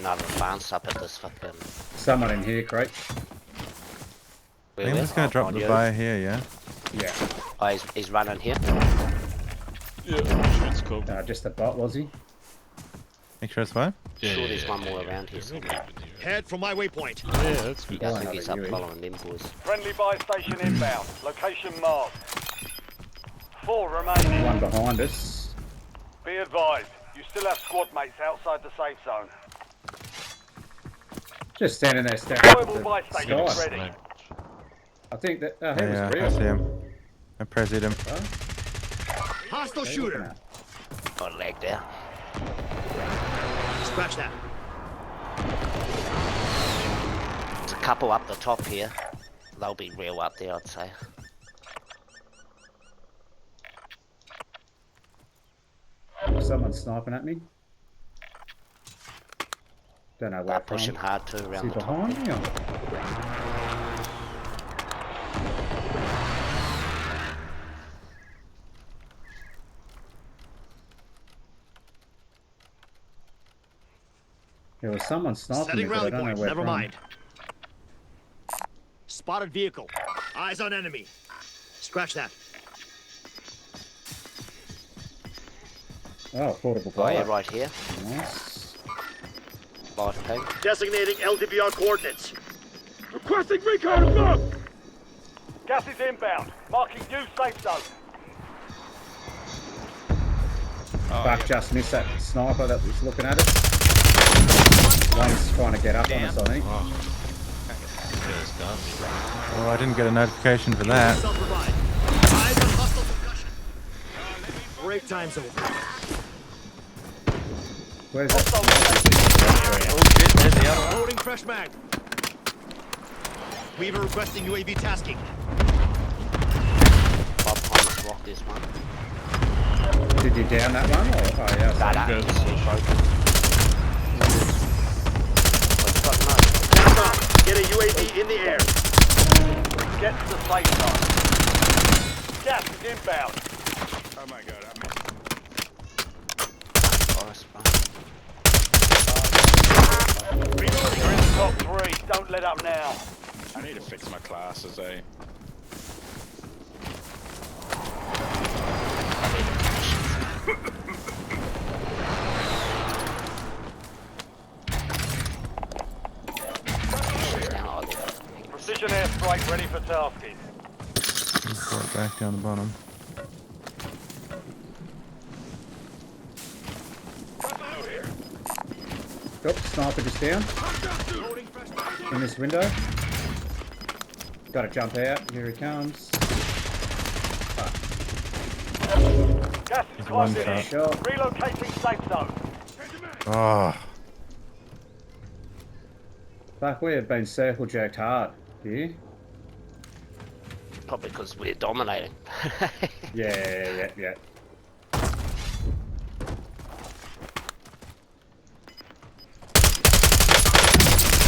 another advance up at this fucking... Someone in here, Craig. I think I'm just gonna drop the buy here, yeah? Yeah. Oh, he's running here. Yeah, it's cool. Just a bot, was he? Make sure it's fine? Yeah, sure, there's one more around here somewhere. Head from my waypoint. Yeah, that's good. Yeah, I think he's up following them boys. Friendly buy station inbound. Location marked. 4 remaining. One behind us. Be advised, you still have squad mates outside the safe zone. Just standing there staring at Deployable buy the station sky. ready. I think that he Yeah, was real. I see him. I pressed him. Hostile shooter. Got lagged out. Scratch that. There's a couple up the top here. They'll be real up there, I'd say. Someone's sniping at me. Don't know where They're from. pushing hard too Is around he the top. behind me? Or? There was someone sniping me, Setting but I rally don't know point. where Never from. mind. Spotted vehicle. Eyes on enemy. Scratch that. Oh, portable Oh yeah, fire. right here. Nice. Live ping. Designating LDBR coordinates. Requesting recon above! Gas is inbound. Marking new safe zone. Buck just missed that sniper that was looking at us. One's trying to get up on us, I think. Oh, I didn't get a notification for that. Self-revive. Eyes on hostile concussion. Break time's over. Where's that? Oh shit, there's the other one. Loading fresh mag. Weaver requesting UAV tasking. Bob behind this rock, this one. Did you down that one? Or, oh yeah. No, no, Good. he's broken. Stand up. Get a UAV in the air. Get to the safe zone. Gas is inbound. Oh my god, I missed. Nice, bro. You're in the top 3. Don't let up now. I need to fix my classes, eh? Precision airstrike ready for tasking. Let's go back down the bottom. Oh, sniper just down. In this window. Gotta jump out. Here he comes. Gas is one closing in. shot. Relocating safe zone. Oh, Fuck, we have been circle jerked hard here. Probably because we're dominating. Yeah.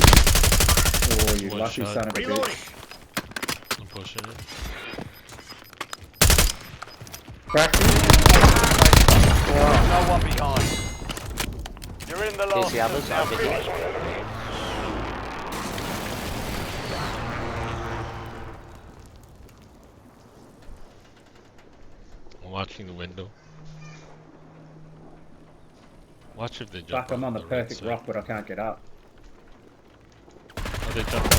Oh, you One lucky shot. son of a Reloading. bitch. I'm pushing it. Cracked him. No one behind. You're in the There's last the others two. Now over here. finish. I'm watching the window. Watch if they jump. Fuck, I'm on the right perfect side. rock, but I can't get up. Oh, they jumped on.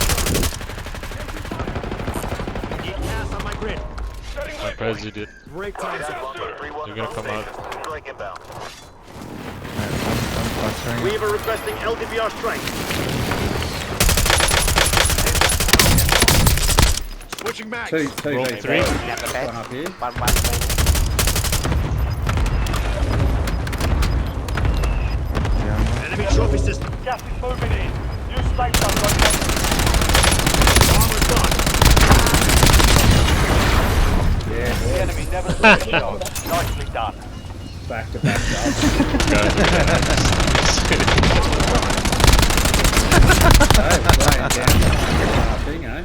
Need gas on my grid. My president. Break time's over. They're gonna come out. I'm clustering. Weaver requesting LDBR strike. Switching mags. Two Roll V three. One At the back. up here. One remaining. Yeah, Enemy trophy system. Gas is moving in. New safe zone located. Armor's gone. Yeah, The boys. enemy never saw a shot. Nicely done. Back to back jobs. God. Hey, playing down. Thing, eh?